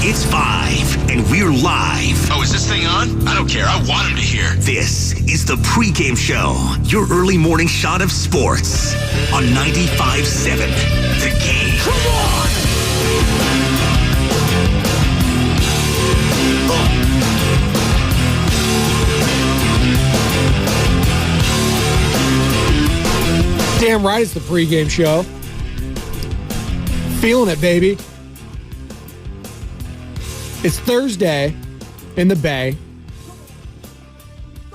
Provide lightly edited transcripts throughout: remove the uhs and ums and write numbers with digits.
It's 5, and we're live. Oh, is this thing on? I don't care. I want him to hear. This is the Pregame Show, your early morning shot of sports on 95.7 The Game. Come on! Damn right it's the Pregame Show. Feeling it, baby. It's Thursday in the Bay.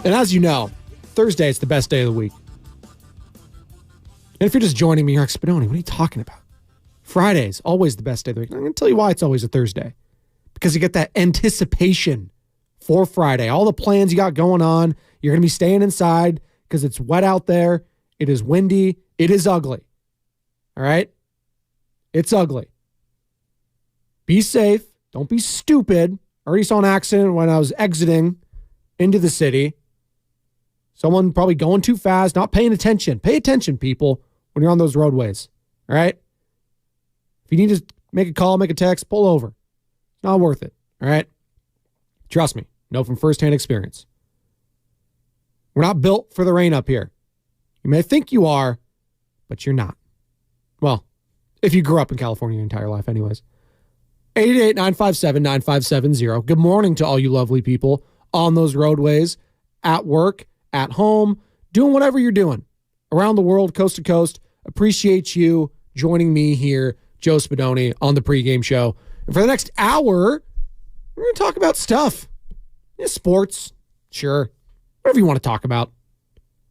And as you know, Thursday is the best day of the week. And if you're just joining me, you're like, Spadoni, what are you talking about? Friday's always the best day of the week. I'm going to tell you why it's always a Thursday. Because you get that anticipation for Friday. All the plans you got going on. You're going to be staying inside because it's wet out there. It is windy. It is ugly. All right? It's ugly. Be safe. Don't be stupid. I already saw an accident when I was exiting into the city. Someone probably going too fast, not paying attention. Pay attention, people, when you're on those roadways. All right? If you need to make a call, make a text, pull over. It's not worth it. All right? Trust me. Know from firsthand experience. We're not built for the rain up here. You may think you are, but you're not. Well, if you grew up in California your entire life anyways. 888-957-9570. Good morning to all you lovely people on those roadways, at work, at home, doing whatever you're doing. Around the world, coast to coast. Appreciate you joining me here, Joe Spadoni, on the Pregame Show. And for the next hour, we're going to talk about stuff. Yeah, sports, sure. Whatever you want to talk about.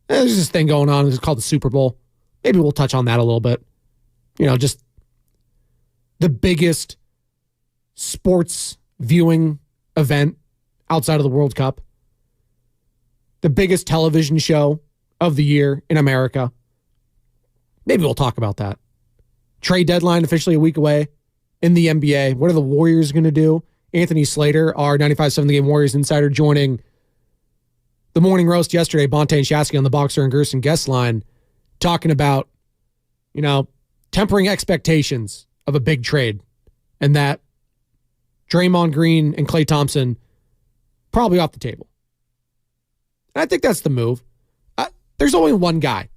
There's this thing going on. It's called the Super Bowl. Maybe we'll touch on that a little bit. You know, just the biggest sports viewing event outside of the World Cup. The biggest television show of the year in America. Maybe we'll talk about that. Trade deadline officially a week away in the NBA. What are the Warriors going to do? Anthony Slater, our 95.7 The Game Warriors insider, joining the morning roast yesterday, Bonte and Shasky on the Boxer and Gerson guest line, talking about, you know, tempering expectations of a big trade and that Draymond Green and Klay Thompson probably off the table. And I think that's the move. There's only one guy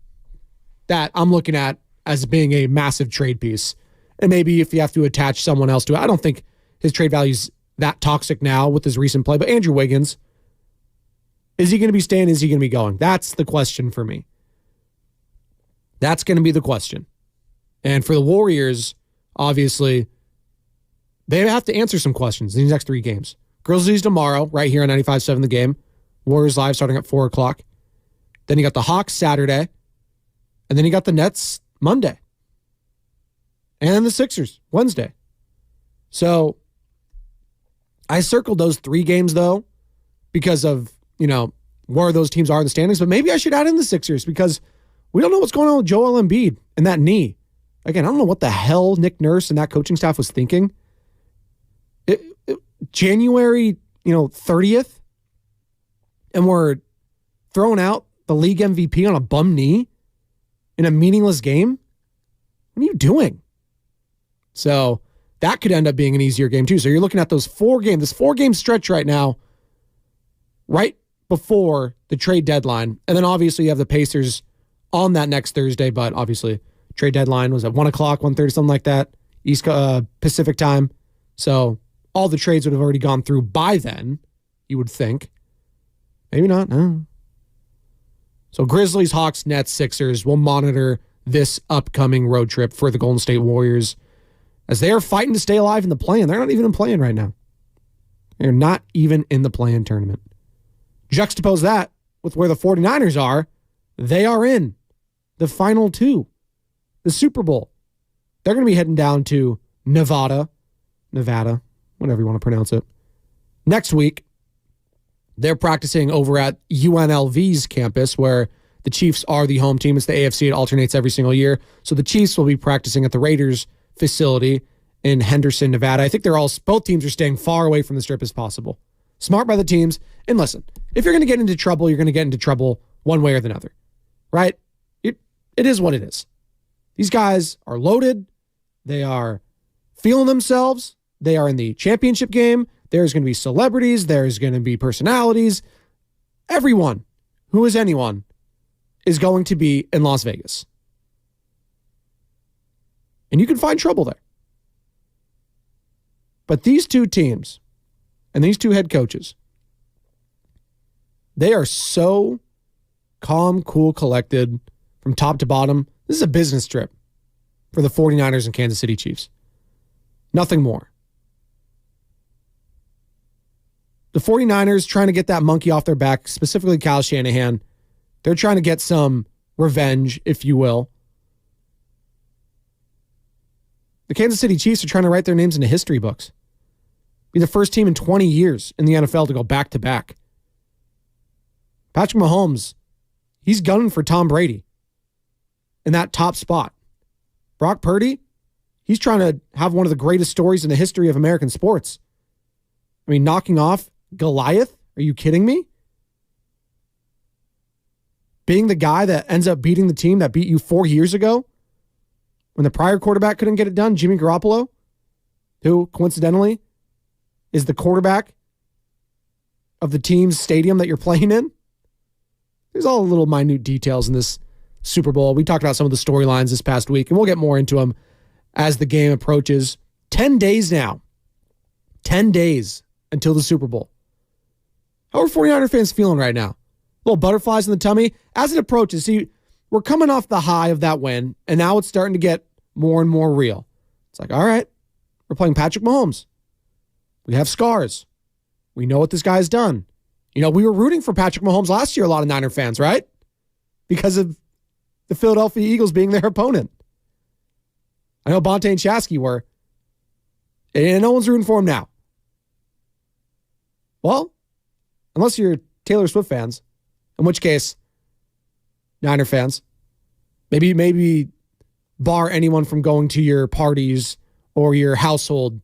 that I'm looking at as being a massive trade piece. And maybe if you have to attach someone else to it, I don't think his trade value is that toxic now with his recent play. But Andrew Wiggins, is he going to be staying? Is he going to be going? That's the question for me. That's going to be the question. And for the Warriors, obviously, they have to answer some questions in these next 3 games. Grizzlies tomorrow, right here on 95.7 The Game. Warriors live starting at 4 o'clock. Then you got the Hawks Saturday. And then you got the Nets Monday. And then the Sixers Wednesday. So I circled those 3 games, though, because of, you know, where those teams are in the standings. But maybe I should add in the Sixers because we don't know what's going on with Joel Embiid and that knee. Again, I don't know what the hell Nick Nurse and that coaching staff was thinking. January, 30th, and we're throwing out the league MVP on a bum knee in a meaningless game? What are you doing? So that could end up being an easier game too. So you're looking at those 4 games, this 4-game stretch right now, right before the trade deadline. And then obviously you have the Pacers on that next Thursday, but obviously trade deadline was at 1 o'clock, 1:30, something like that, Pacific time. So all the trades would have already gone through by then, you would think. Maybe not, no. So Grizzlies, Hawks, Nets, Sixers will monitor this upcoming road trip for the Golden State Warriors as they are fighting to stay alive in the play-in. They're not even in play-in right now. They're not even in the play-in tournament. Juxtapose that with where the 49ers are. They are in the final two, the Super Bowl. They're going to be heading down to Nevada, whatever you want to pronounce it, next week. They're practicing over at UNLV's campus where the Chiefs are the home team. It's the AFC. It alternates every single year. So the Chiefs will be practicing at the Raiders facility in Henderson, Nevada. I think both teams are staying far away from the Strip as possible. Smart by the teams. And listen, if you're going to get into trouble, you're going to get into trouble one way or the other, right? It is what it is. These guys are loaded. They are feeling themselves. They are in the championship game. There's going to be celebrities. There's going to be personalities. Everyone who is anyone is going to be in Las Vegas. And you can find trouble there. But these two teams and these two head coaches, they are so calm, cool, collected from top to bottom. This is a business trip for the 49ers and Kansas City Chiefs. Nothing more. The 49ers trying to get that monkey off their back, specifically Kyle Shanahan. They're trying to get some revenge, if you will. The Kansas City Chiefs are trying to write their names into history books. Be the first team in 20 years in the NFL to go back-to-back. Patrick Mahomes, he's gunning for Tom Brady in that top spot. Brock Purdy, he's trying to have one of the greatest stories in the history of American sports. I mean, knocking off Goliath? Are you kidding me? Being the guy that ends up beating the team that beat you 4 years ago when the prior quarterback couldn't get it done, Jimmy Garoppolo, who coincidentally is the quarterback of the team's stadium that you're playing in. There's all the little minute details in this Super Bowl. We talked about some of the storylines this past week, and we'll get more into them as the game approaches. 10 days now. 10 days until the Super Bowl. How are 49er fans feeling right now? Little butterflies in the tummy. As it approaches, see, we're coming off the high of that win, and now it's starting to get more and more real. It's like, all right, we're playing Patrick Mahomes. We have scars. We know what this guy's done. You know, we were rooting for Patrick Mahomes last year, a lot of Niner fans, right? Because of the Philadelphia Eagles being their opponent. I know Bonte and Shasky were. And no one's rooting for him now. Well, unless you're Taylor Swift fans, in which case, Niner fans, maybe bar anyone from going to your parties or your household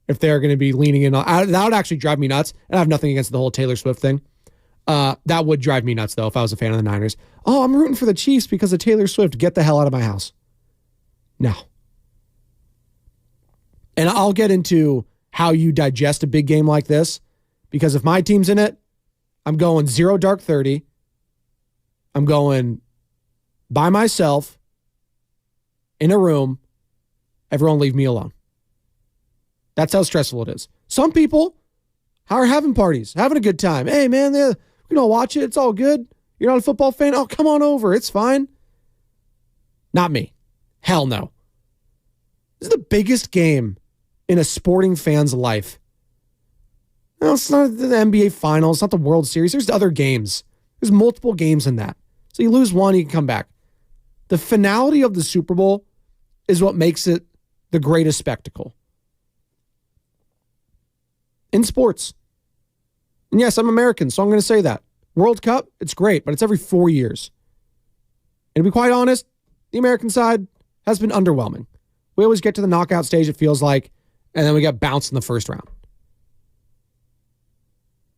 if they're going to be leaning in. That would actually drive me nuts. And I have nothing against the whole Taylor Swift thing. That would drive me nuts, though, if I was a fan of the Niners. Oh, I'm rooting for the Chiefs because of Taylor Swift. Get the hell out of my house. No. And I'll get into how you digest a big game like this, because if my team's in it, I'm going 0 dark 30. I'm going by myself in a room. Everyone leave me alone. That's how stressful it is. Some people are having parties, having a good time. Hey, man, we don't watch it. It's all good. You're not a football fan? Oh, come on over. It's fine. Not me. Hell no. This is the biggest game in a sporting fan's life. No, it's not the NBA Finals. It's not the World Series. There's other games. There's multiple games in that. So you lose one, you can come back. The finality of the Super Bowl is what makes it the greatest spectacle in sports. And yes, I'm American, so I'm going to say that. World Cup, it's great, but it's every 4 years. And to be quite honest, the American side has been underwhelming. We always get to the knockout stage, it feels like, and then we get bounced in the first round.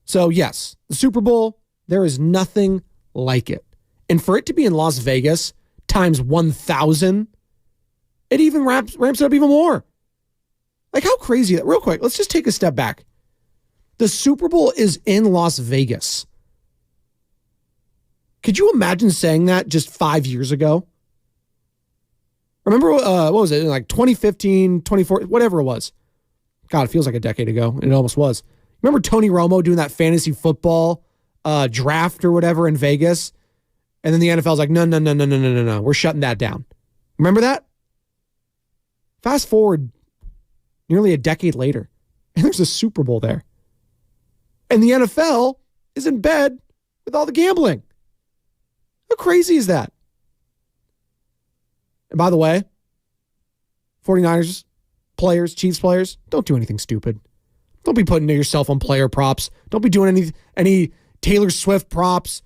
So yes, the Super Bowl, there is nothing like it. And for it to be in Las Vegas times 1,000, it even ramps it up even more. Like, how crazy that? Real quick, let's just take a step back. The Super Bowl is in Las Vegas. Could you imagine saying that just 5 years ago? Remember, what was it, like 2015, 2014, whatever it was. God, it feels like a decade ago. It almost was. Remember Tony Romo doing that fantasy football draft or whatever in Vegas? And then the NFL's like, no. We're shutting that down. Remember that? Fast forward nearly a decade later, and there's a Super Bowl there. And the NFL is in bed with all the gambling. How crazy is that? And by the way, 49ers players, Chiefs players, don't do anything stupid. Don't be putting yourself on player props. Don't be doing any Taylor Swift props,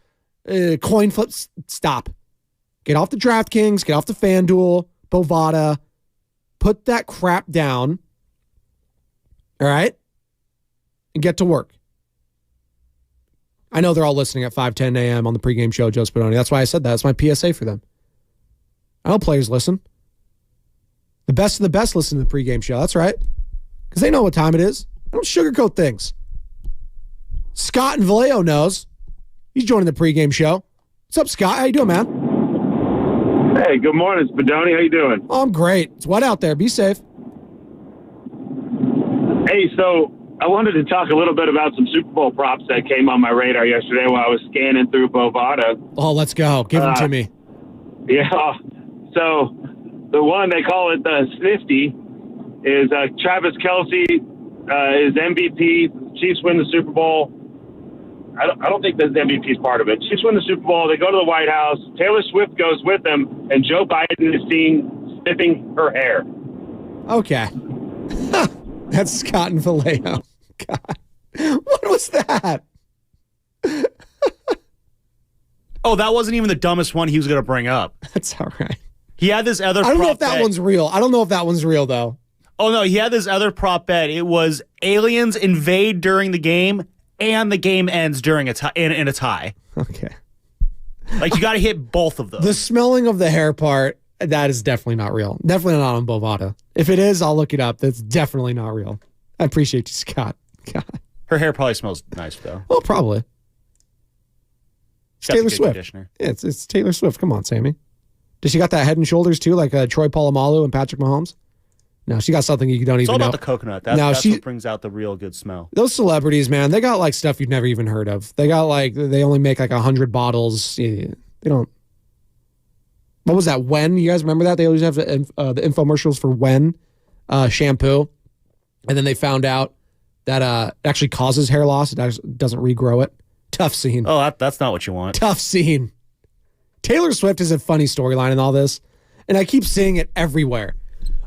coin flips. Stop. Get off the DraftKings, get off the FanDuel, Bovada. Put that crap down. All right? And get to work. I know they're all listening at 5:10 a.m. on the pregame show, Joe Spadoni. That's why I said that. That's my PSA for them. I know players listen. The best of the best listen to the pregame show. That's right. Because they know what time it is. I don't sugarcoat things. Scott in Vallejo knows. He's joining the pregame show. What's up, Scott? How you doing, man? Hey, good morning, Spadoni. How you doing? Oh, I'm great. It's wet out there. Be safe. Hey, so I wanted to talk a little bit about some Super Bowl props that came on my radar yesterday while I was scanning through Bovada. Oh, let's go. Give them to me. Yeah. So the one, they call it the Snifty, is Travis Kelce is MVP. Chiefs win the Super Bowl. I don't think the MVP is part of it. Chiefs win the Super Bowl. They go to the White House. Taylor Swift goes with them, and Joe Biden is seen sniffing her hair. Okay. That's Scott in Vallejo. God. What was that? Oh, that wasn't even the dumbest one he was going to bring up. That's all right. He had this other I don't prop know if that bet. one's real. I don't know if that one's real, though. Oh, no, he had this other prop bet. It was aliens invade during the game, and the game ends during in a tie. Okay. Like, you got to hit both of those. The smelling of the hair part, that is definitely not real. Definitely not on Bovada. If it is, I'll look it up. That's definitely not real. I appreciate you, Scott. God. Her hair probably smells nice, though. Well, probably. It's Got the Taylor good Swift. conditioner. Yeah, it's Taylor Swift. Come on, Sammy. Does she got that Head and Shoulders, too, like Troy Polamalu and Patrick Mahomes? No, she got something you don't It's even all know. about the coconut. That's what brings out the real good smell. Those celebrities, man, they got like stuff you've never even heard of. They got like, they only make like 100 bottles. They don't. What was that? When? You guys remember that? They always have the infomercials for When shampoo. And then they found out that it actually causes hair loss. It doesn't regrow it. Tough scene. Oh, that's not what you want. Tough scene. Taylor Swift is a funny storyline in all this. And I keep seeing it everywhere.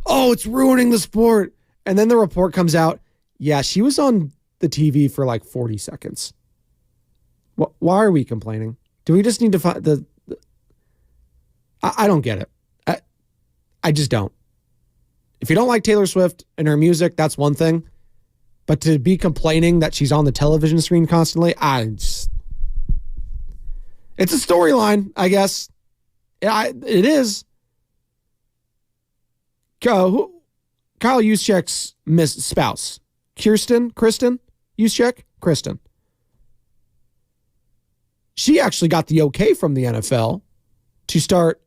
Oh, it's ruining the sport. And then the report comes out. Yeah, she was on the TV for like 40 seconds. Why are we complaining? Do we just need to find I don't get it. I just don't. If you don't like Taylor Swift and her music, that's one thing. But to be complaining that she's on the television screen constantly, it's a storyline, I guess. It is. Kyle Juszczyk's spouse, Kristen Juszczyk. She actually got the okay from the NFL to start,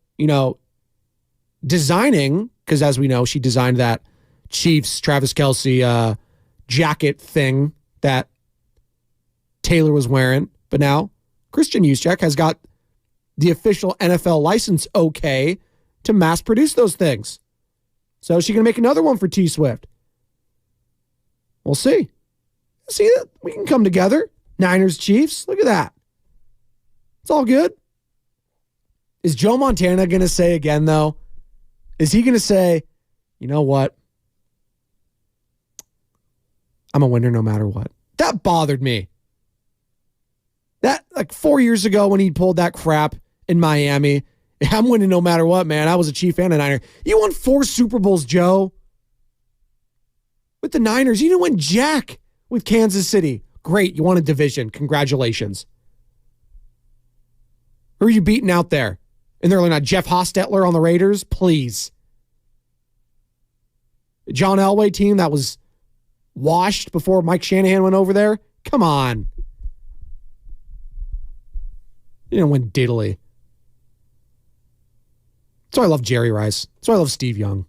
designing, because as we know, she designed that Chiefs Travis Kelce jacket thing that Taylor was wearing. But now Kristen Juszczyk has got the official NFL license okay to mass produce those things. So is she going to make another one for T Swift? We'll see. See that we can come together. Niners, Chiefs. Look at that. It's all good. Is Joe Montana going to say again, though? Is he going to say, you know what? I'm a winner no matter what. That bothered me. That, like 4 years ago when he pulled that crap in Miami, I'm winning no matter what, man. I was a Chief and a Niner. You won 4 Super Bowls, Joe. With the Niners. You didn't win jack with Kansas City. Great. You won a division. Congratulations. Who are you beating out there? And they're not Jeff Hostetler on the Raiders? Please. John Elway team that was washed before Mike Shanahan went over there? Come on. You didn't win diddly. That's why I love Jerry Rice. That's why I love Steve Young.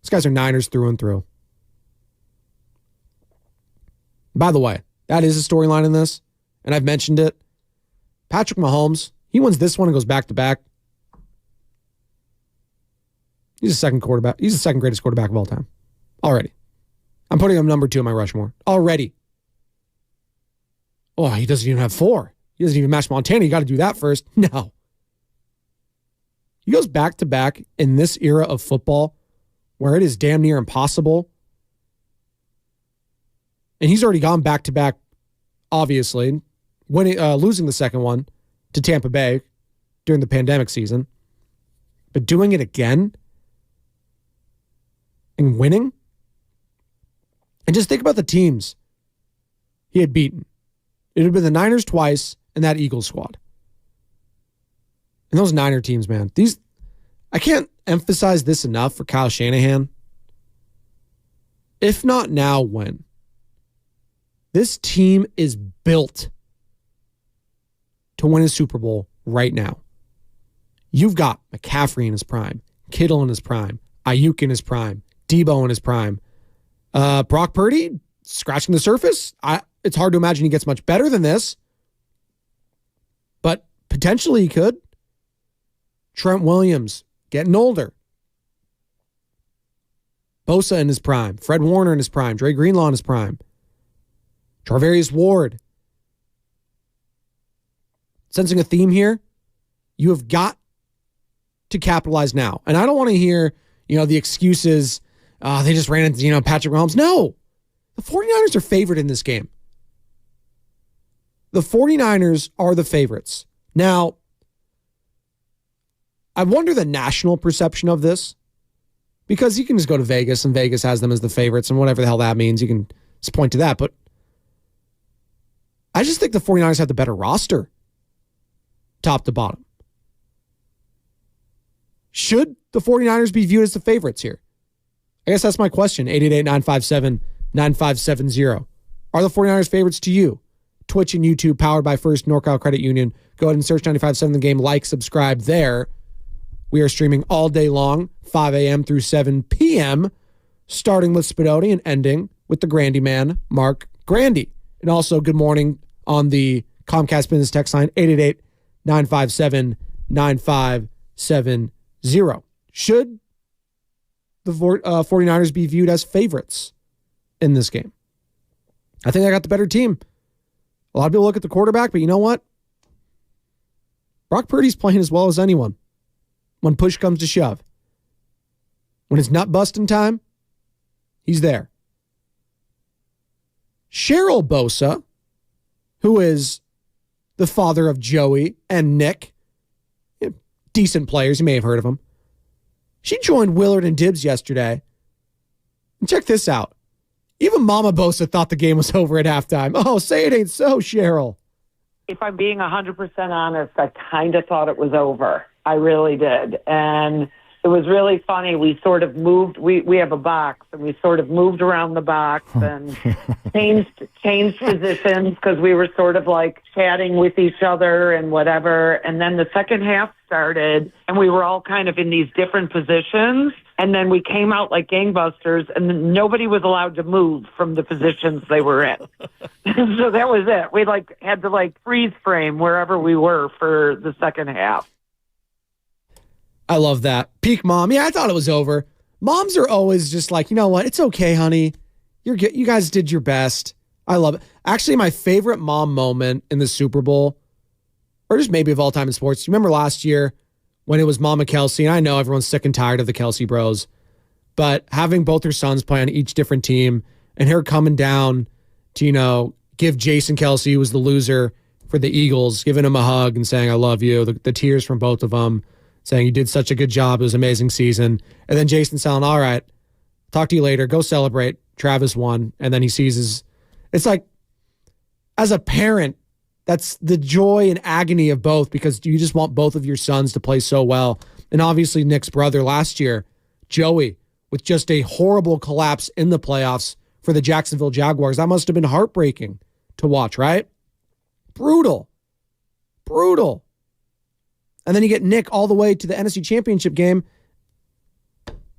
These guys are Niners through and through. By the way, that is a storyline in this, and I've mentioned it. Patrick Mahomes, he wins this one and goes back-to-back. He's the second quarterback. He's the second greatest quarterback of all time. Already. I'm putting him number 2 in my Rushmore. Already. Oh, he doesn't even have 4. He doesn't even match Montana. You got to do that first. No. He goes back-to-back in this era of football where it is damn near impossible. And he's already gone back-to-back, obviously, losing the second one to Tampa Bay during the pandemic season. But doing it again and winning? And just think about the teams he had beaten. It had been the Niners twice and that Eagles squad. And those Niner teams, man, I can't emphasize this enough for Kyle Shanahan. If not now, when? This team is built to win a Super Bowl right now. You've got McCaffrey in his prime, Kittle in his prime, Ayuk in his prime, Debo in his prime. Brock Purdy, scratching the surface. It's hard to imagine he gets much better than this, but potentially he could. Trent Williams, getting older. Bosa in his prime. Fred Warner in his prime. Dre Greenlaw in his prime. Charvarius Ward. Sensing a theme here? You have got to capitalize now. And I don't want to hear, the excuses, they just ran into, Patrick Mahomes. No. The 49ers are favored in this game. The 49ers are the favorites. Now, I wonder the national perception of this, because you can just go to Vegas and Vegas has them as the favorites and whatever the hell that means. You can just point to that. But I just think the 49ers have the better roster, top to bottom. Should the 49ers be viewed as the favorites here? I guess that's my question. 888-957-9570. Are the 49ers favorites to you? Twitch and YouTube, powered by First NorCal Credit Union. Go ahead and search 95.7 The Game. Like, subscribe there. We are streaming all day long, 5 a.m. through 7 p.m., starting with Spadoni and ending with the Grandy man, Mark Grandy. And also, good morning on the Comcast Business Text line, 888-957-9570. Should the 49ers be viewed as favorites in this game? I think I got the better team. A lot of people look at the quarterback, but you know what? Brock Purdy's playing as well as anyone when push comes to shove. When it's nut busting time, he's there. Cheryl Bosa, who is the father of Joey and Nick, decent players, you may have heard of them. She joined Willard and Dibbs yesterday. And check this out. Even Mama Bosa thought the game was over at halftime. Oh, say it ain't so, Cheryl. If I'm being 100% honest, I kind of thought it was over. I really did. And it was really funny. We sort of moved. We have a box, and we sort of moved around the box and changed positions because we were sort of like chatting with each other and whatever. And then the second half started, and we were all kind of in these different positions. And then we came out like gangbusters, and nobody was allowed to move from the positions they were in. So that was it. We had to freeze frame wherever we were for the second half. I love that. Peak mom. Yeah, I thought it was over. Moms are always just like, you know what? It's okay, honey. You guys did your best. I love it. Actually, my favorite mom moment in the Super Bowl, or just maybe of all time in sports, you remember last year when it was Mama Kelsey, and I know everyone's sick and tired of the Kelsey bros, but having both her sons play on each different team and her coming down to, give Jason Kelsey, who was the loser for the Eagles, giving him a hug and saying, I love you. The tears from both of them, saying you did such a good job. It was an amazing season. And then Jason saying, all right, talk to you later. Go celebrate. Travis won. And then he sees it's like, as a parent, that's the joy and agony of both, because you just want both of your sons to play so well. And obviously Nick's brother last year, Joey, with just a horrible collapse in the playoffs for the Jacksonville Jaguars. That must have been heartbreaking to watch, right? Brutal Brutal. And then you get Nick all the way to the NFC Championship game,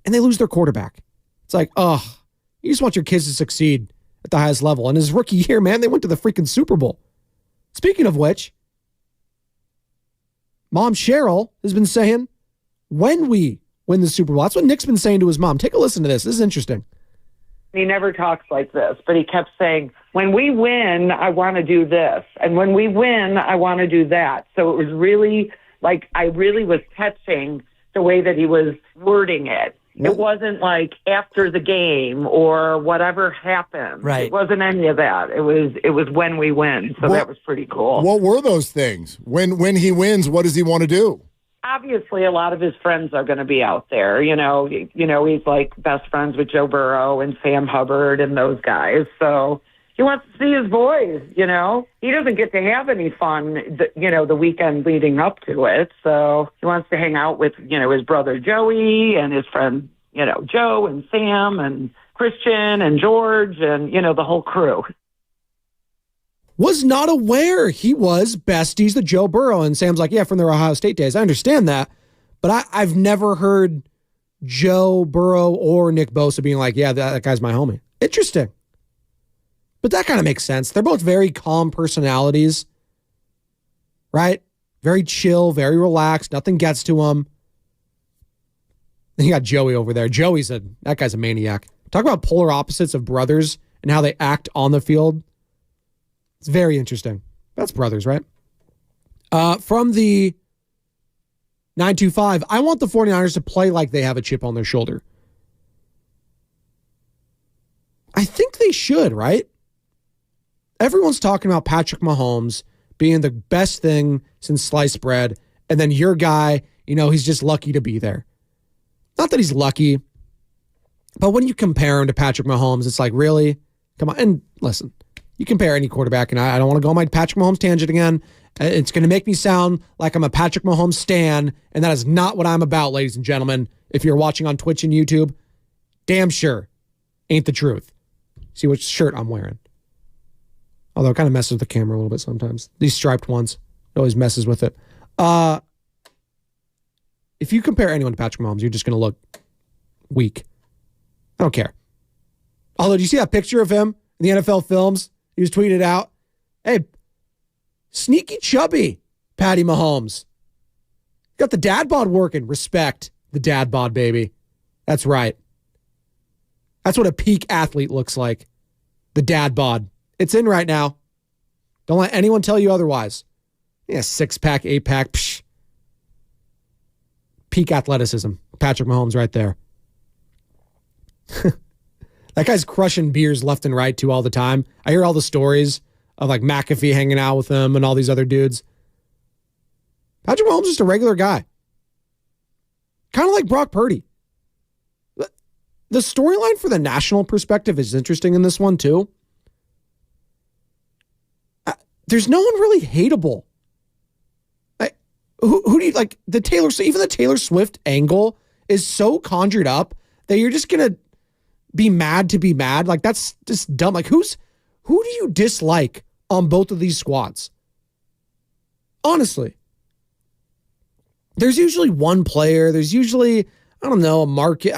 and they lose their quarterback. It's like, you just want your kids to succeed at the highest level. And his rookie year, man, they went to the freaking Super Bowl. Speaking of which, Mom Cheryl has been saying, when we win the Super Bowl, that's what Nick's been saying to his mom. Take a listen to this. This is interesting. He never talks like this, but he kept saying, when we win, I want to do this. And when we win, I want to do that. So it was really like, I really was catching the way that he was wording it. It wasn't like after the game or whatever happened. Right. It wasn't any of that. It was when we win. So that was pretty cool. What were those things? When he wins, what does he want to do? Obviously, a lot of his friends are going to be out there. You know, he's like best friends with Joe Burrow and Sam Hubbard and those guys. So he wants to see his boys, you know. He doesn't get to have any fun, the weekend leading up to it. So he wants to hang out with, his brother Joey and his friend, Joe and Sam and Christian and George and, the whole crew. Was not aware he was besties with Joe Burrow. And Sam's like, yeah, from their Ohio State days. I understand that. But I've never heard Joe Burrow or Nick Bosa being like, yeah, that guy's my homie. Interesting. But that kind of makes sense. They're both very calm personalities, right? Very chill, very relaxed. Nothing gets to them. Then you got Joey over there. That guy's a maniac. Talk about polar opposites of brothers and how they act on the field. It's very interesting. That's brothers, right? From the 925, I want the 49ers to play like they have a chip on their shoulder. I think they should, right? Everyone's talking about Patrick Mahomes being the best thing since sliced bread, and then your guy, he's just lucky to be there. Not that he's lucky, but when you compare him to Patrick Mahomes, it's like, really? Come on. And listen, you compare any quarterback, and I don't want to go on my Patrick Mahomes tangent again. It's going to make me sound like I'm a Patrick Mahomes stan, and that is not what I'm about, ladies and gentlemen. If you're watching on Twitch and YouTube, damn sure ain't the truth. See which shirt I'm wearing. Although it kind of messes with the camera a little bit sometimes. These striped ones, it always messes with it. If you compare anyone to Patrick Mahomes, you're just going to look weak. I don't care. Although, do you see that picture of him in the NFL films? He was tweeted out. Hey, sneaky chubby Patty Mahomes. Got the dad bod working. Respect the dad bod, baby. That's right. That's what a peak athlete looks like. The dad bod. It's in right now. Don't let anyone tell you otherwise. Yeah, 6-pack, 8-pack. Psh. Peak athleticism. Patrick Mahomes right there. That guy's crushing beers left and right too all the time. I hear all the stories of like McAfee hanging out with him and all these other dudes. Patrick Mahomes is just a regular guy. Kind of like Brock Purdy. The storyline for the national perspective is interesting in this one too. There's no one really hateable. Who do you like? Even the Taylor Swift angle is so conjured up that you're just gonna be mad to be mad. Like, that's just dumb. Like, who do you dislike on both of these squads? Honestly, there's usually one player. There's usually, I don't know, a market.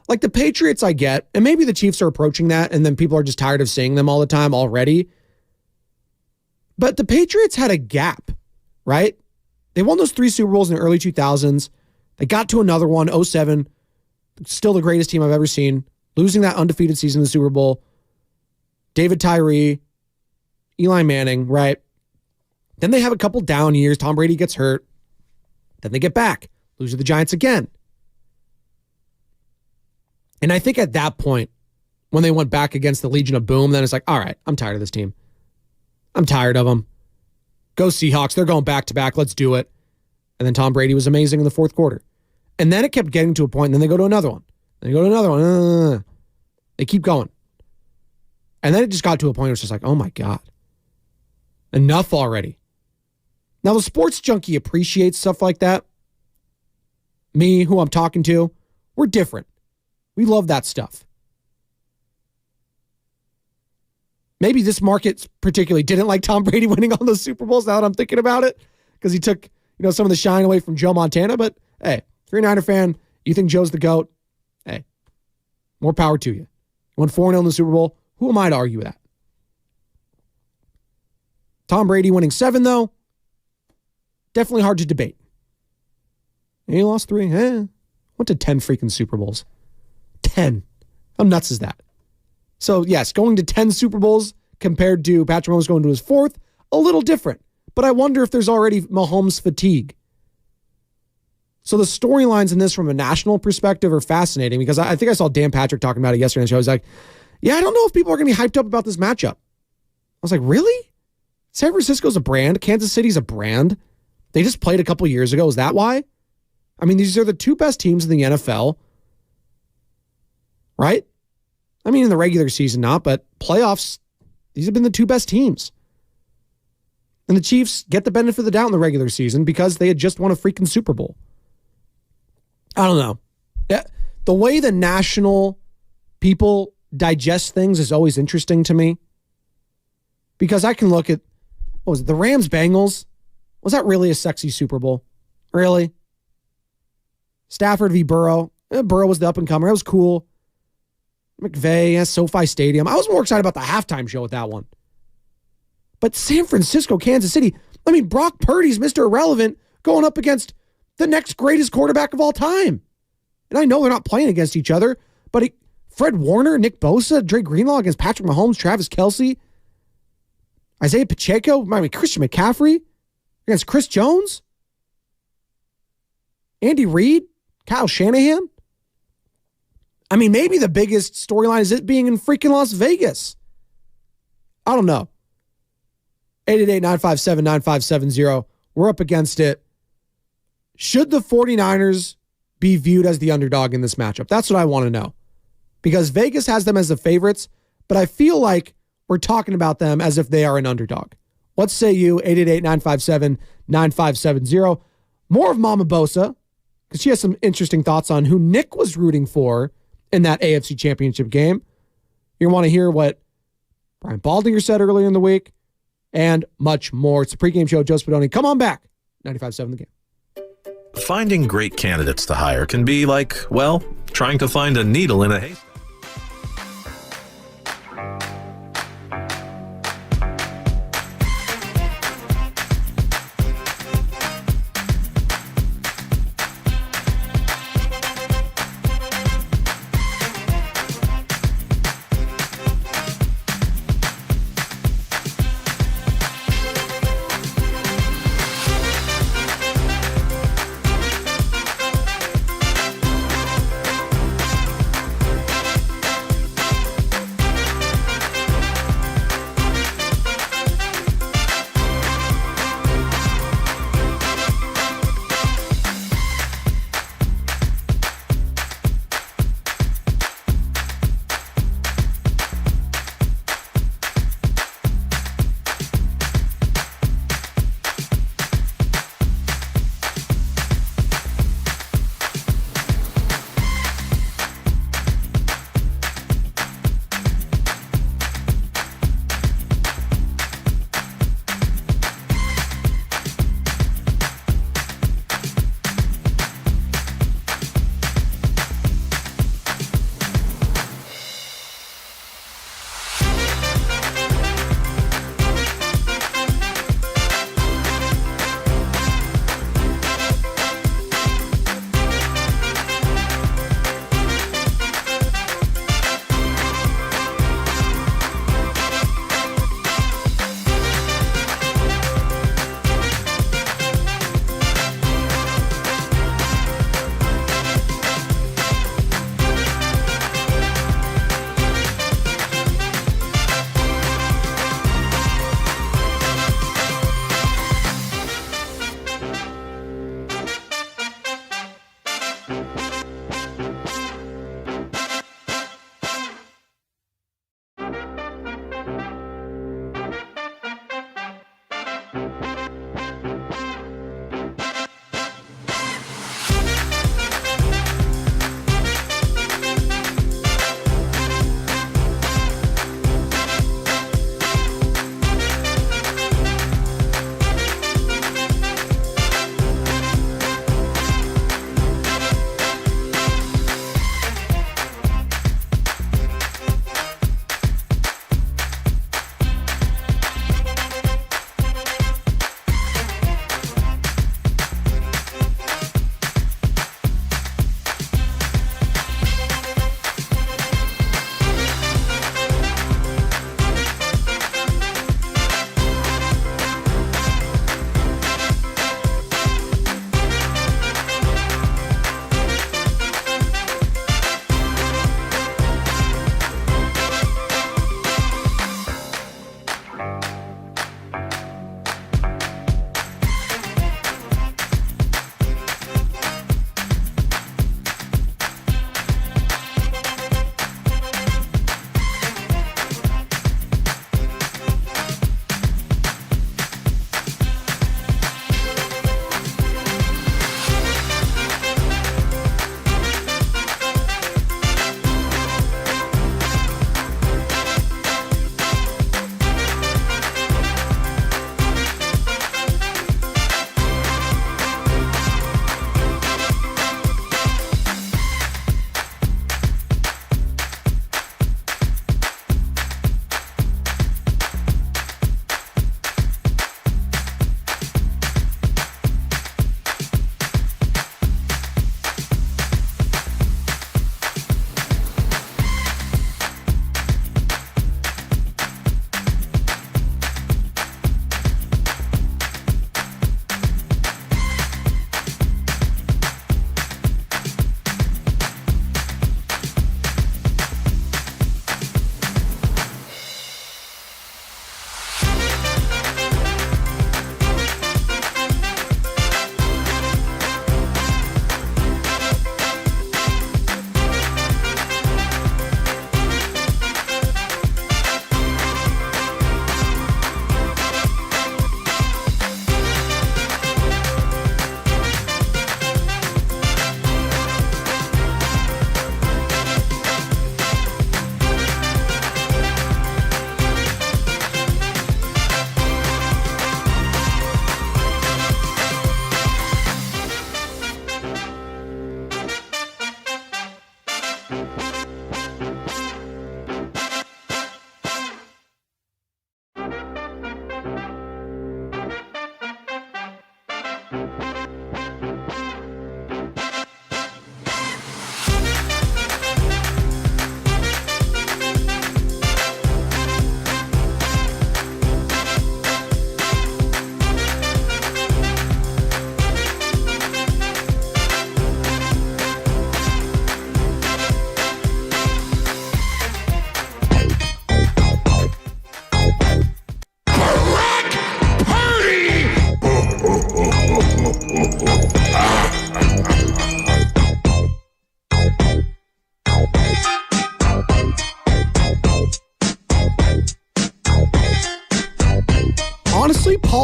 Like the Patriots I get, and maybe the Chiefs are approaching that, and then people are just tired of seeing them all the time already. But the Patriots had a gap, right? They won those 3 Super Bowls in the early 2000s. They got to another one, 2007. Still the greatest team I've ever seen. Losing that undefeated season in the Super Bowl. David Tyree, Eli Manning, right? Then they have a couple down years. Tom Brady gets hurt. Then they get back. Lose to the Giants again. And I think at that point, when they went back against the Legion of Boom, then it's like, all right, I'm tired of this team. I'm tired of them. Go Seahawks. They're going back-to-back. Let's do it. And then Tom Brady was amazing in the fourth quarter. And then it kept getting to a point, and then they go to another one. Then they go to another one. They keep going. And then it just got to a point where it's just like, oh my God. Enough already. Now, the sports junkie appreciates stuff like that. Me, who I'm talking to, we're different. We love that stuff. maybe this market particularly didn't like Tom Brady winning all those Super Bowls now that I'm thinking about it, because he took, some of the shine away from Joe Montana. But hey, if you're a Niner fan, you think Joe's the GOAT, hey, more power to you. You won 4-0 in the Super Bowl. Who am I to argue with that? Tom Brady winning 7, though, definitely hard to debate. And he lost 3. Went to 10 freaking Super Bowls. 10. How nuts is that? So, yes, going to 10 Super Bowls compared to Patrick Mahomes going to his 4th, a little different. But I wonder if there's already Mahomes fatigue. So the storylines in this from a national perspective are fascinating, because I think I saw Dan Patrick talking about it yesterday on the show. He's like, yeah, I don't know if people are going to be hyped up about this matchup. I was like, really? San Francisco's a brand. Kansas City's a brand. They just played a couple years ago. Is that why? I mean, these are the 2 best teams in the NFL. Right? I mean, in the regular season, not, but playoffs, these have been the 2 best teams. And the Chiefs get the benefit of the doubt in the regular season because they had just won a freaking Super Bowl. I don't know. The way the national people digest things is always interesting to me, because I can look at, what was it, the Rams-Bengals? Was that really a sexy Super Bowl? Really? Stafford v. Burrow. Burrow was the up-and-comer. It was cool. McVay, SoFi Stadium. I was more excited about the halftime show with that one. But San Francisco, Kansas City, I mean, Brock Purdy's Mr. Irrelevant going up against the next greatest quarterback of all time. And I know they're not playing against each other, but Fred Warner, Nick Bosa, Dre Greenlaw against Patrick Mahomes, Travis Kelce, Isaiah Pacheco, Christian McCaffrey against Chris Jones, Andy Reid, Kyle Shanahan. I mean, maybe the biggest storyline is it being in freaking Las Vegas. I don't know. 888-957-9570. We're up against it. Should the 49ers be viewed as the underdog in this matchup? That's what I want to know. Because Vegas has them as the favorites, but I feel like we're talking about them as if they are an underdog. What say you? 888-957-9570. More of Mama Bosa, because she has some interesting thoughts on who Nick was rooting for in that AFC Championship game. You're going to want to hear what Brian Baldinger said earlier in the week, and much more. It's the pregame show. Joe Spadoni. Come on back. 95.7 The Game. Finding great candidates to hire can be like, well, trying to find a needle in a haystack.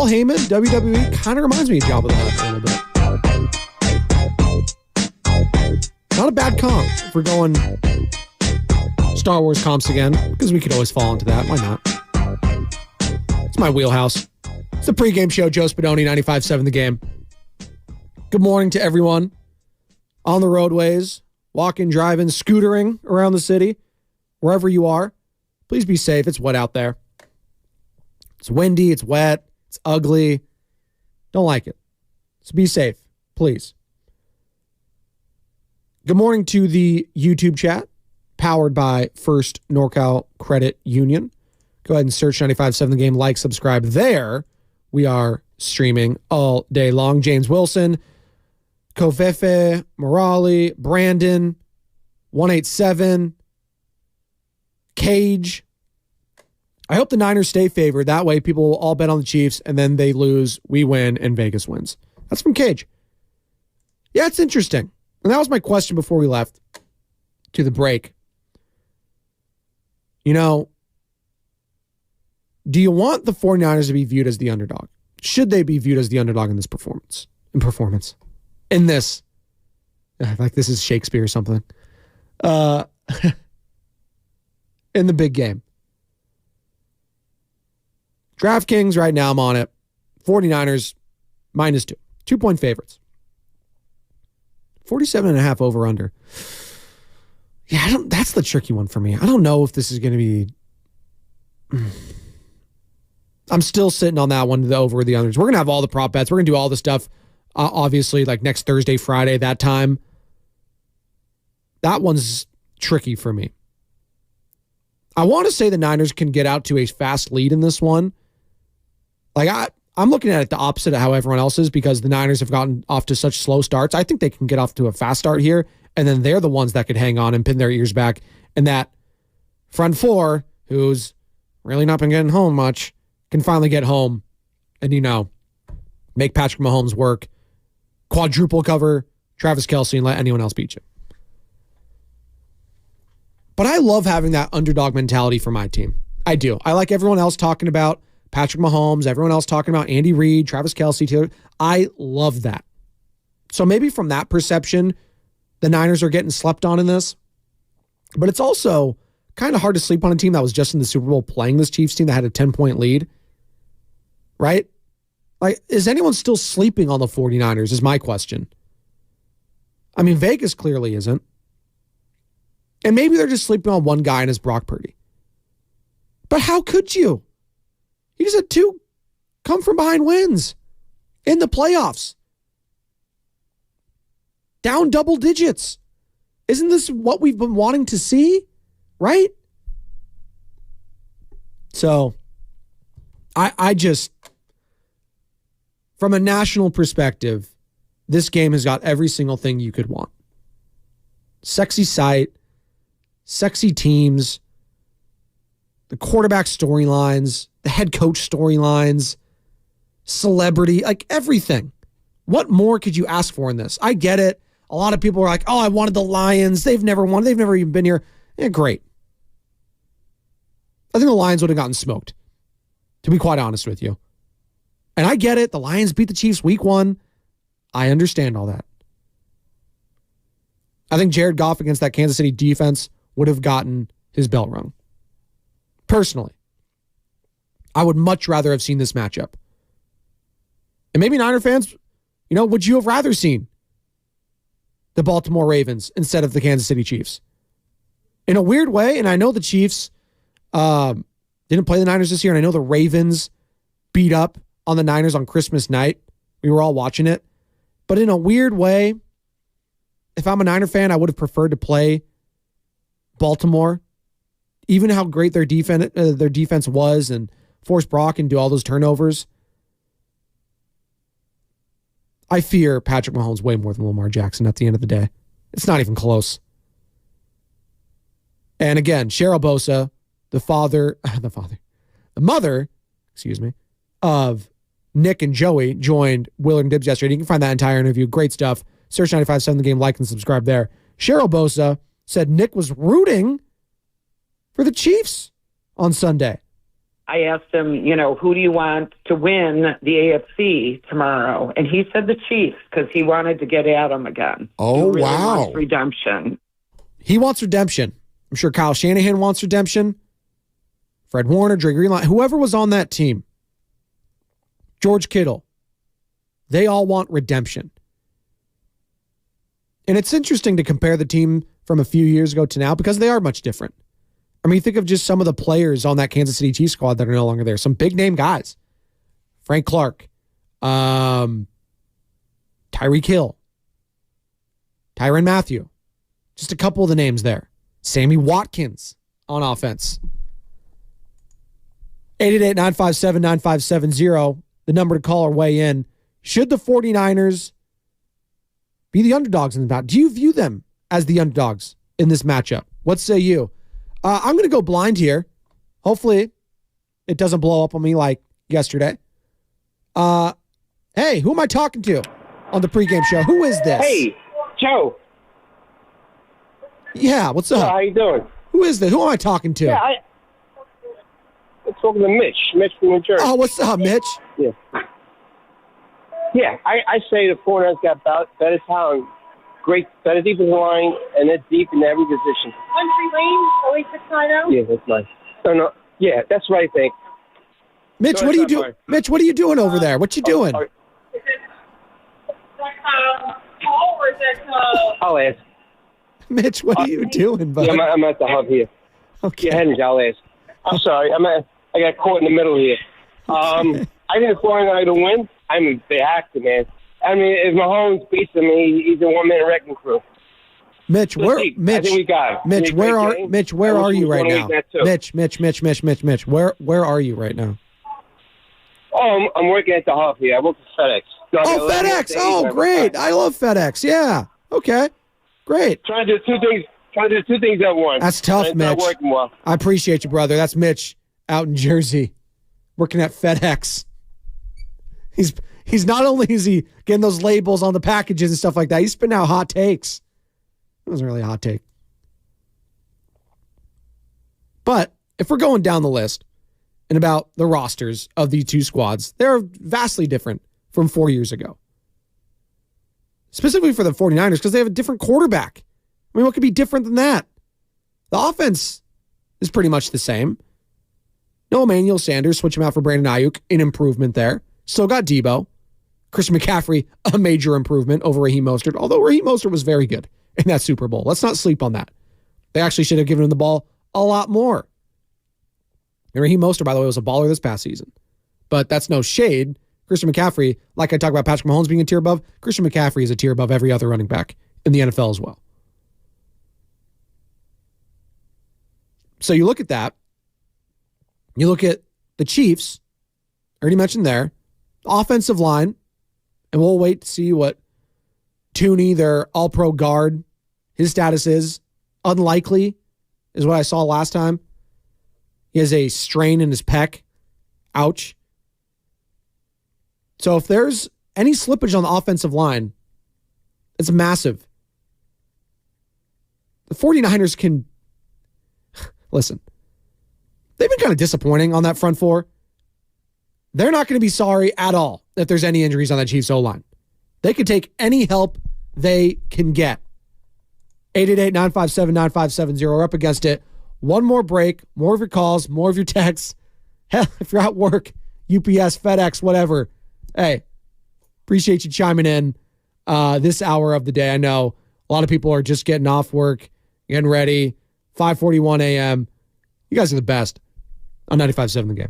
Paul Heyman, WWE, kind of reminds me of Jabba the Hutt a little bit. Not a bad comp if we're going Star Wars comps again, because we could always fall into that. Why not? It's my wheelhouse. It's the pregame show. Joe Spadoni, 95.7 The Game. Good morning to everyone on the roadways, walking, driving, scootering around the city, wherever you are. Please be safe. It's wet out there. It's windy. It's wet. It's ugly. Don't like it. So be safe, please. Good morning to the YouTube chat, powered by First NorCal Credit Union. Go ahead and search 95.7 The Game, like, subscribe there. We are streaming all day long. James Wilson, Kofefe, Morali, Brandon, 187, Cage. I hope the Niners stay favored. That way people will all bet on the Chiefs, and then they lose, we win, and Vegas wins. That's from Cage. Yeah, it's interesting. And that was my question before we left to the break. You know, do you want the 49ers to be viewed as the underdog? Should they be viewed as the underdog in this performance? In this. Like this is Shakespeare or something. In the big game. DraftKings right now, I'm on it. 49ers -2. 2-point favorites. 47.5 over under. Yeah, that's the tricky one for me. I don't know if this is going to be. I'm still sitting on that one, the over or the unders. We're going to have all the prop bets. We're going to do all the stuff, obviously, like next Thursday, Friday, that time. That one's tricky for me. I want to say the Niners can get out to a fast lead in this one. Like, I'm looking at it the opposite of how everyone else is, because the Niners have gotten off to such slow starts. I think they can get off to a fast start here, and then they're the ones that could hang on and pin their ears back. And that front four, who's really not been getting home much, can finally get home and, make Patrick Mahomes work, quadruple cover Travis Kelce, and let anyone else beat you. But I love having that underdog mentality for my team. I do. I like everyone else talking about Patrick Mahomes, everyone else talking about Andy Reid, Travis Kelce, Taylor. I love that. So maybe from that perception, the Niners are getting slept on in this. But it's also kind of hard to sleep on a team that was just in the Super Bowl playing this Chiefs team that had a 10-point lead. Right? Like, is anyone still sleeping on the 49ers is my question. I mean, Vegas clearly isn't. And maybe they're just sleeping on one guy and it's Brock Purdy. But how could you? He just had 2 come from behind wins in the playoffs. Down double digits. Isn't this what we've been wanting to see? Right? So, I just, from a national perspective, this game has got every single thing you could want. Sexy sight, sexy teams, the quarterback storylines, the head coach storylines, celebrity, like everything. What more could you ask for in this? I get it. A lot of people are like, oh, I wanted the Lions. They've never won. They've never even been here. Yeah, great. I think the Lions would have gotten smoked, to be quite honest with you. And I get it. The Lions beat the Chiefs week 1. I understand all that. I think Jared Goff against that Kansas City defense would have gotten his belt rung. Personally, I would much rather have seen this matchup. And maybe Niner fans, would you have rather seen the Baltimore Ravens instead of the Kansas City Chiefs? In a weird way, and I know the Chiefs didn't play the Niners this year, and I know the Ravens beat up on the Niners on Christmas night. We were all watching it. But in a weird way, if I'm a Niner fan, I would have preferred to play Baltimore. Even how great their defense was and force Brock and do all those turnovers. I fear Patrick Mahomes way more than Lamar Jackson at the end of the day. It's not even close. And again, Cheryl Bosa, the mother, of Nick and Joey, joined Willard and Dibbs yesterday. You can find that entire interview. Great stuff. Search 95.7 The Game, like and subscribe there. Cheryl Bosa said Nick was rooting for the Chiefs on Sunday. I asked him, who do you want to win the AFC tomorrow? And he said the Chiefs because he wanted to get at them again. Oh, he really wow. wants redemption. He wants redemption. I'm sure Kyle Shanahan wants redemption. Fred Warner, Dre Greenlaw, whoever was on that team, George Kittle, they all want redemption. And it's interesting to compare the team from a few years ago to now because they are much different. I mean, think of just some of the players on that Kansas City Chiefs squad that are no longer there. Some big-name guys. Frank Clark, Tyreek Hill, Tyrann Mathieu. Just a couple of the names there. Sammy Watkins on offense. 888-957-9570, the number to call or weigh in. Should the 49ers be the underdogs in the match? Do you view them as the underdogs in this matchup? What say you? I'm going to go blind here. Hopefully it doesn't blow up on me like yesterday. Hey, who am I talking to on the pregame show? Who is this? Hey, Joe. Yeah, what's up? How you doing? Who is this? Who am I talking to? Yeah, I'm talking to Mitch. Mitch from New Jersey. Oh, what's up, Mitch? Yeah. Yeah, I say the 49ers got better talent, better defensive line, and they're deep in every position. Country Lane, always 690? Yeah, that's nice. No, yeah, that's what I think. Mitch, what are you doing? Mitch, what are you doing over there? What you doing? Is it Paul or is it I'll ask. Mitch, what are you doing, buddy? Yeah, I'm at the hub here. Okay. Yeah, Henry, I'll ask. I'm sorry. I got caught in the middle here. I think the 49ers will win. I mean, they have to, man. I mean, if Mahomes beats them, he's a one-man wrecking crew. Mitch, I think we got it. Mitch, where are you right now? Mitch, where are you right now? Oh, I'm working at the hub here. I work for FedEx. Oh, FedEx. Oh, great. I love FedEx. Yeah. Okay. Great. Trying to do two things at once. That's tough, it's Mitch. not working well. I appreciate you, brother. That's Mitch out in Jersey working at FedEx. He's not only is he getting those labels on the packages and stuff like that, he's spitting out hot takes. It wasn't really a hot take. But if we're going down the list and about the rosters of the two squads, they're vastly different from 4 years ago. Specifically for the 49ers because they have a different quarterback. I mean, what could be different than that? The offense is pretty much the same. No Emmanuel Sanders, switch him out for Brandon Ayuk, an improvement there. Still got Debo. Christian McCaffrey, a major improvement over Raheem Mostert, although Raheem Mostert was very good in that Super Bowl. Let's not sleep on that. They actually should have given him the ball a lot more. And Raheem Mostert, by the way, was a baller this past season. But that's no shade. Christian McCaffrey, like I talk about Patrick Mahomes being a tier above, Christian McCaffrey is a tier above every other running back in the NFL as well. So you look at that. You look at the Chiefs, I already mentioned there, offensive line, and we'll wait to see what Tooney, their all-pro guard, his status is. Unlikely is what I saw last time. He has a strain in his pec. Ouch. So if there's any slippage on the offensive line, it's massive. The 49ers can... Listen, they've been kind of disappointing on that front four. They're not going to be sorry at all if there's any injuries on that Chiefs O-line. They could take any help they can get. 888-957-9570. We're up against it. One more break, more of your calls, more of your texts. Hell, if you're at work, UPS, FedEx, whatever. Hey, appreciate you chiming in this hour of the day. I know a lot of people are just getting off work, getting ready. 5:41 a.m. You guys are the best on 95.7 The Game.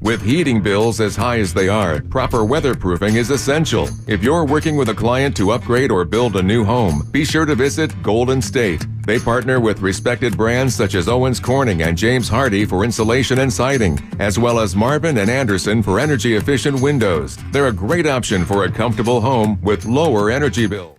With heating bills as high as they are, proper weatherproofing is essential. If you're working with a client to upgrade or build a new home, be sure to visit Golden State. They partner with respected brands such as Owens Corning and James Hardie for insulation and siding, as well as Marvin and Anderson for energy-efficient windows. They're a great option for a comfortable home with lower energy bills.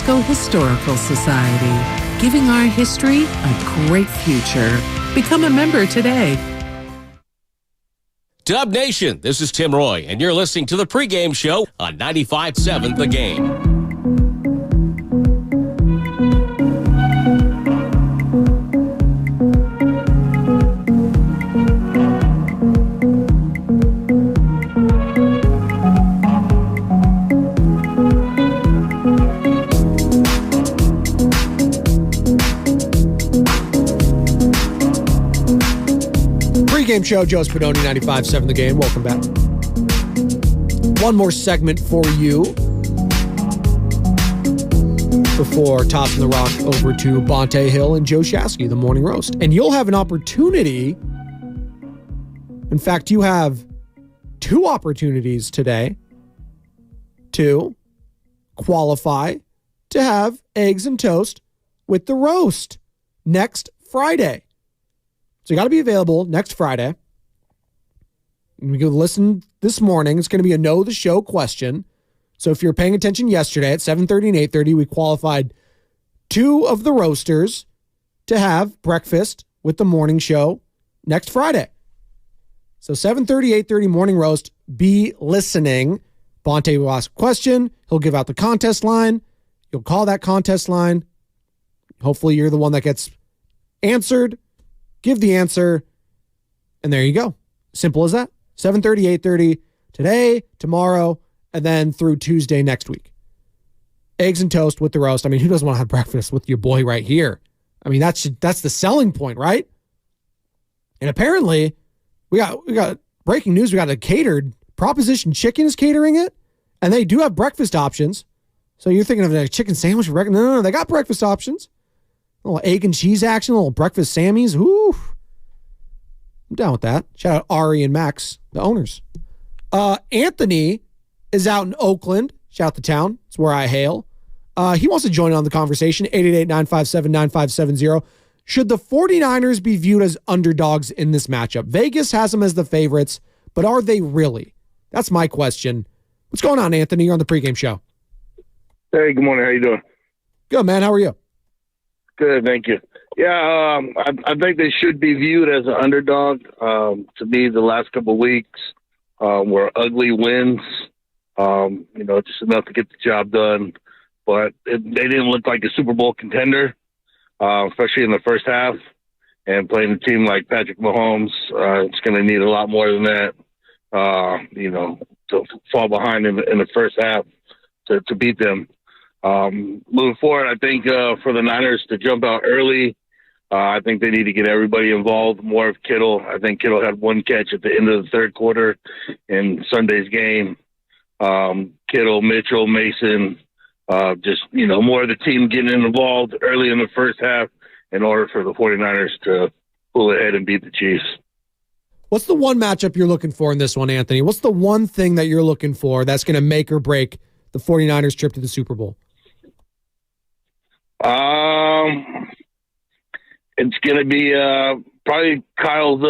Mexico Historical Society, giving our history a great future. Become a member today. Dub Nation, this is Tim Roy, and you're listening to the Pregame Show on 95.7 The Game. Pregame show, Joe Spadoni, 95.7 The Game. Welcome back. One more segment for you before tossing the rock over to Bonte Hill and Joe Shasky, the Morning Roast. And you'll have an opportunity. In fact, you have 2 opportunities today to qualify to have eggs and toast with the roast next Friday. So you got to be available next Friday. You can listen this morning. It's going to be a know the show question. So if you're paying attention yesterday at 7:30 and 8:30, we qualified 2 of the roasters to have breakfast with the morning show next Friday. So 7:30, 8:30 morning roast. Be listening. Bonte will ask a question. He'll give out the contest line. You'll call that contest line. Hopefully you're the one that gets answered. Give the answer, and there you go. Simple as that. 7:30, 8:30 today, tomorrow, and then through Tuesday next week. Eggs and toast with the roast. I mean, who doesn't want to have breakfast with your boy right here? I mean, that's the selling point, right? And apparently, we got breaking news. We got a catered Proposition Chicken is catering it, and they do have breakfast options. So you're thinking of a chicken sandwich for breakfast? No, they got breakfast options. A little egg and cheese action, a little breakfast Sammys. Ooh. I'm down with that. Shout out Ari and Max, the owners. Anthony is out in Oakland. Shout out the town. It's where I hail. He wants to join on the conversation. 888-957-9570. Should the 49ers be viewed as underdogs in this matchup? Vegas has them as the favorites, but are they really? That's my question. What's going on, Anthony? You're on the pregame show. Hey, good morning. How you doing? Good, man. How are you? Good, thank you. Yeah, I think they should be viewed as an underdog. To me, the last couple of weeks were ugly wins. Just enough to get the job done. But they didn't look like a Super Bowl contender, especially in the first half. And playing a team like Patrick Mahomes, it's going to need a lot more than that, to fall behind in the first half to beat them. Moving forward, I think for the Niners to jump out early, I think they need to get everybody involved, more of Kittle. I think Kittle had 1 catch at the end of the third quarter in Sunday's game. Kittle, Mitchell, Mason, more of the team getting involved early in the first half in order for the 49ers to pull ahead and beat the Chiefs. What's the one matchup you're looking for in this one, Anthony? What's the one thing that you're looking for that's going to make or break the 49ers trip to the Super Bowl? It's going to be probably Kyle's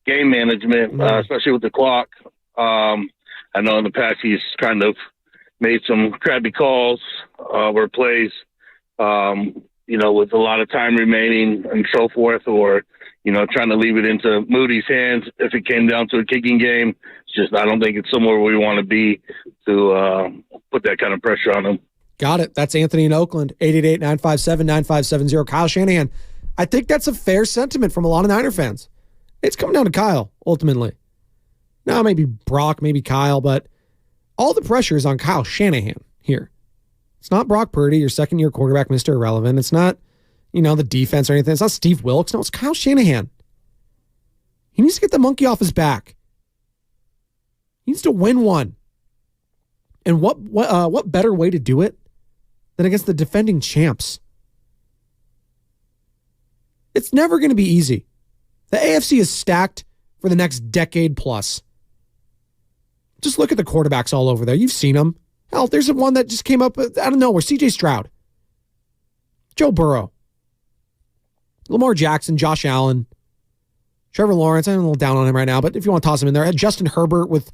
game management, especially with the clock. I know in the past he's kind of made some crappy calls or plays, with a lot of time remaining and so forth, or, trying to leave it into Moody's hands if it came down to a kicking game. It's just I don't think it's somewhere we want to be to put that kind of pressure on him. Got it. That's Anthony in Oakland, 888-957-9570. Kyle Shanahan. I think that's a fair sentiment from a lot of Niner fans. It's coming down to Kyle, ultimately. Now, maybe Brock, maybe Kyle, but all the pressure is on Kyle Shanahan here. It's not Brock Purdy, your second-year quarterback, Mr. Irrelevant. It's not, the defense or anything. It's not Steve Wilkes. No, it's Kyle Shanahan. He needs to get the monkey off his back. He needs to win one. And what better way to do it than against the defending champs? It's never going to be easy. The AFC is stacked for the next decade plus. Just look at the quarterbacks all over there. You've seen them. Hell, there's one that just came up out of nowhere. CJ Stroud. Joe Burrow. Lamar Jackson, Josh Allen. Trevor Lawrence. I'm a little down on him right now, but if you want to toss him in there. Justin Herbert with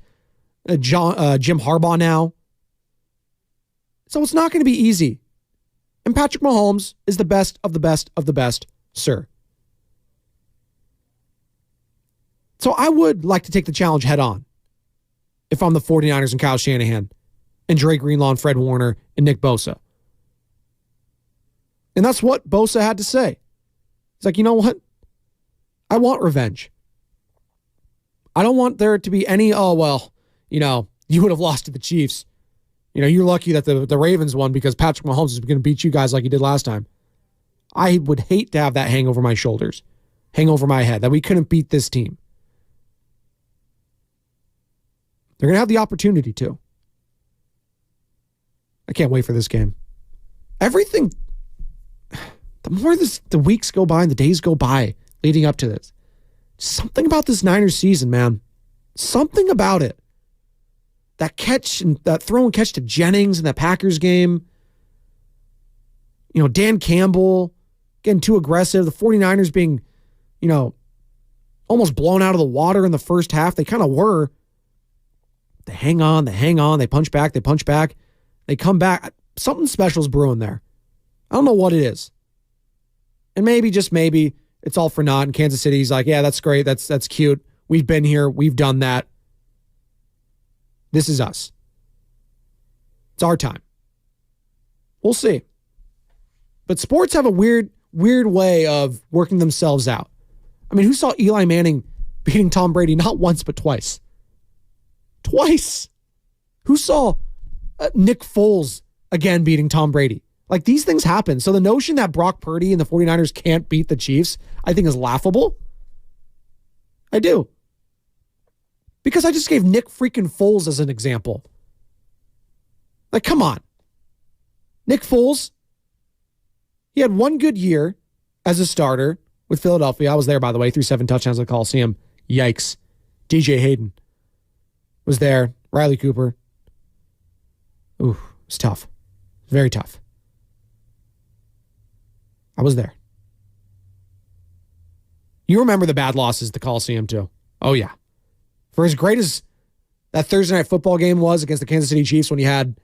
Jim Harbaugh now. So it's not going to be easy And Patrick Mahomes is the best of the best of the best, sir. So I would like to take the challenge head on if I'm the 49ers and Kyle Shanahan and Dre Greenlaw and Fred Warner and Nick Bosa. And that's what Bosa had to say. He's like, you know what? I want revenge. I don't want there to be any, you would have lost to the Chiefs. You're lucky that the Ravens won because Patrick Mahomes is going to beat you guys like he did last time. I would hate to have that hang over my shoulders, hang over my head, that we couldn't beat this team. They're going to have the opportunity to. I can't wait for this game. Everything, the more the weeks go by and the days go by leading up to this, something about this Niners season, man. Something about it. That catch and that throw and catch to Jennings in that Packers game. Dan Campbell getting too aggressive. The 49ers being, almost blown out of the water in the first half. They kind of were. They hang on. They punch back. They come back. Something special is brewing there. I don't know what it is. And maybe, just maybe, it's all for naught. And Kansas City's like, yeah, that's great. That's cute. We've been here. We've done that. This is us. It's our time. We'll see. But sports have a weird way of working themselves out. I mean, who saw Eli Manning beating Tom Brady not once, but twice? Twice. Who saw Nick Foles again beating Tom Brady? Like, these things happen. So the notion that Brock Purdy and the 49ers can't beat the Chiefs, I think is laughable. I do. Because I just gave Nick freaking Foles as an example. Like, come on. Nick Foles, he had one good year as a starter with Philadelphia. I was there, by the way, threw 7 touchdowns at the Coliseum. Yikes. DJ Hayden was there. Riley Cooper. Ooh, it's tough. Very tough. I was there. You remember the bad losses at the Coliseum, too. Oh, yeah. For as great as that Thursday night football game was against the Kansas City Chiefs when you had,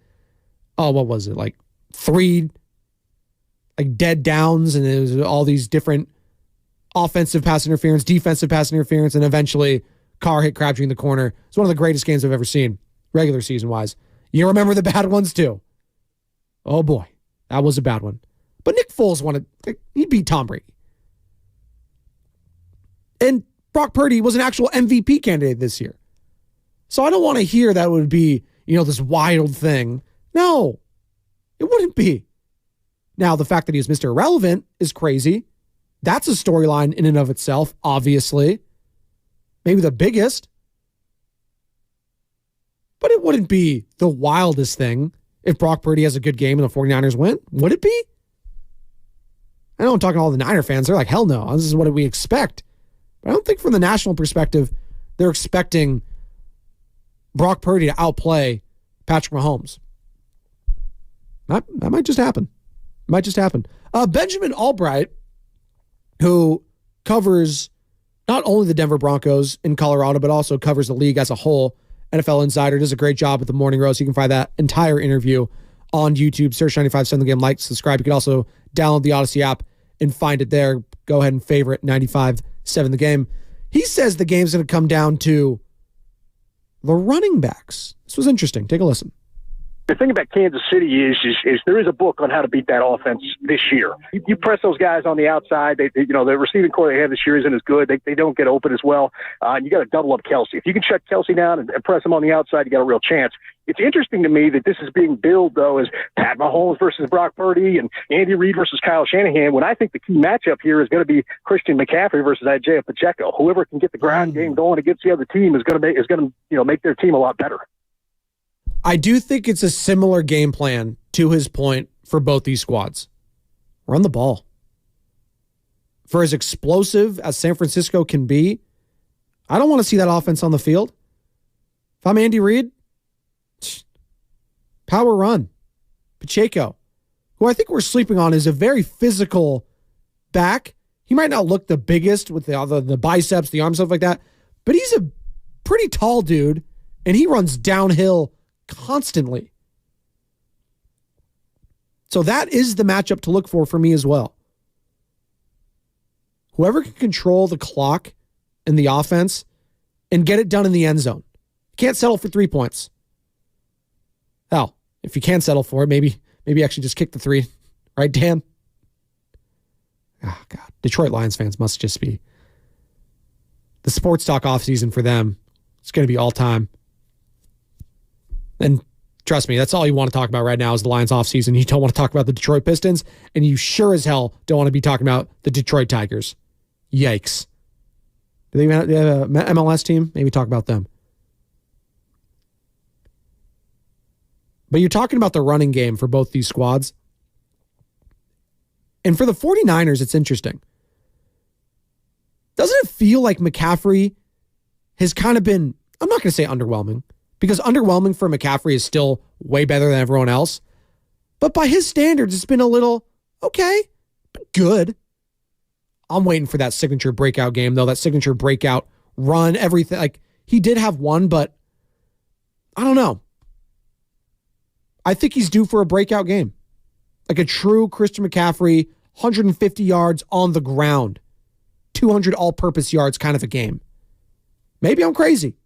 what was it? Like 3 dead downs, and it was all these different offensive pass interference, defensive pass interference, and eventually Carr hit Crabtree in the corner. It's one of the greatest games I've ever seen, regular season-wise. You remember the bad ones, too. Oh, boy. That was a bad one. But Nick Foles he beat Tom Brady. And Brock Purdy was an actual MVP candidate this year. So I don't want to hear that would be, this wild thing. No, it wouldn't be. Now, the fact that he's Mr. Irrelevant is crazy. That's a storyline in and of itself, obviously. Maybe the biggest. But it wouldn't be the wildest thing if Brock Purdy has a good game and the 49ers win. Would it be? I know I'm talking to all the Niner fans. They're like, hell no. This is what we expect. But I don't think from the national perspective, they're expecting Brock Purdy to outplay Patrick Mahomes. That might just happen. Might just happen. Benjamin Albright, who covers not only the Denver Broncos in Colorado, but also covers the league as a whole, NFL Insider, does a great job at the Morning Roast. You can find that entire interview on YouTube. Search 95.7 The Game, like, subscribe. You can also download the Odyssey app and find it there. Go ahead and favorite 95.7 The Game. He says the game's going to come down to the running backs. This was interesting. Take a listen. The thing about Kansas City is there is a book on how to beat that offense this year. You press those guys on the outside. The receiving core they have this year isn't as good. They don't get open as well. And you got to double up Kelsey. If you can shut Kelsey down and press him on the outside, you got a real chance. It's interesting to me that this is being billed, though, as Pat Mahomes versus Brock Purdy and Andy Reid versus Kyle Shanahan, when I think the key matchup here is going to be Christian McCaffrey versus Isaiah Pacheco. Whoever can get the ground game going against the other team is going to make their team a lot better. I do think it's a similar game plan, to his point, for both these squads. Run the ball. For as explosive as San Francisco can be, I don't want to see that offense on the field. If I'm Andy Reid, power run. Pacheco, who I think we're sleeping on, is a very physical back. He might not look the biggest with the biceps, the arms, stuff like that, but he's a pretty tall dude, and he runs downhill constantly. So that is the matchup to look for me as well. Whoever can control the clock and the offense and get it done in the end zone. Can't settle for 3 points. Hell, if you can settle for it, maybe actually just kick the 3. Right, Dan? Oh, God. Detroit Lions fans must just be... The sports talk offseason for them, it's going to be all time. And trust me, that's all you want to talk about right now is the Lions offseason. You don't want to talk about the Detroit Pistons, and you sure as hell don't want to be talking about the Detroit Tigers. Yikes. Do they have an MLS team? Maybe talk about them. But you're talking about the running game for both these squads. And for the 49ers, it's interesting. Doesn't it feel like McCaffrey has kind of been, I'm not going to say underwhelming, because underwhelming for McCaffrey is still way better than everyone else. But by his standards, it's been a little, okay, but good. I'm waiting for that signature breakout game, though, that signature breakout run, everything. Like, he did have one, but I don't know. I think he's due for a breakout game. Like a true Christian McCaffrey, 150 yards on the ground, 200 all-purpose yards kind of a game. Maybe I'm crazy.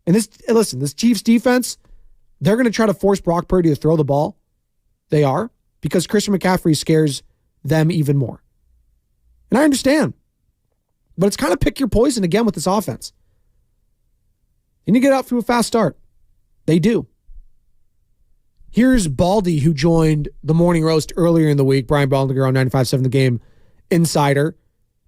And this Chiefs defense, they're going to try to force Brock Purdy to throw the ball. They are, because Christian McCaffrey scares them even more. And I understand. But it's kind of pick your poison again with this offense. You need to get out through a fast start. They do. Here's Baldy, who joined the Morning Roast earlier in the week. Brian Baldinger on 95.7 The Game Insider.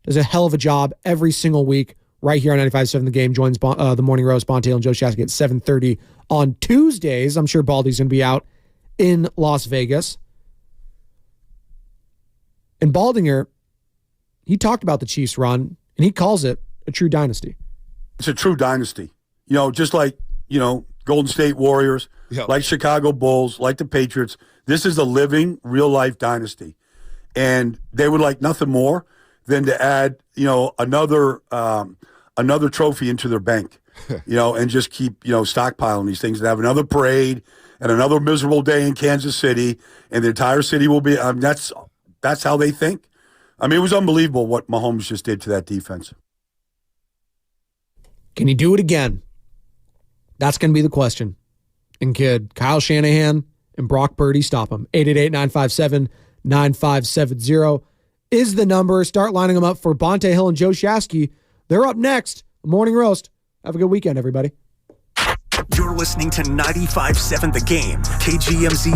Does a hell of a job every single week right here on 95.7 The Game. Joins the Morning Roast, Bontail and Joe Shasky at 7:30 on Tuesdays. I'm sure Baldy's going to be out in Las Vegas. And Baldinger, he talked about the Chiefs' run, and he calls it a true dynasty. It's a true dynasty. Just like, Golden State Warriors, like Chicago Bulls, like the Patriots. This is a living, real-life dynasty. And they would like nothing more than to add, another trophy into their bank, and just keep, stockpiling these things and have another parade and another miserable day in Kansas City, and the entire city will be, that's how they think. It was unbelievable what Mahomes just did to that defense. Can he do it again? That's going to be the question. And could Kyle Shanahan and Brock Purdy stop him? 888-957-9570 is the number. Start lining them up for Bonte Hill and Joe Shasky. They're up next. Morning Roast. Have a good weekend, everybody. You're listening to 95.7 The Game, KGMZ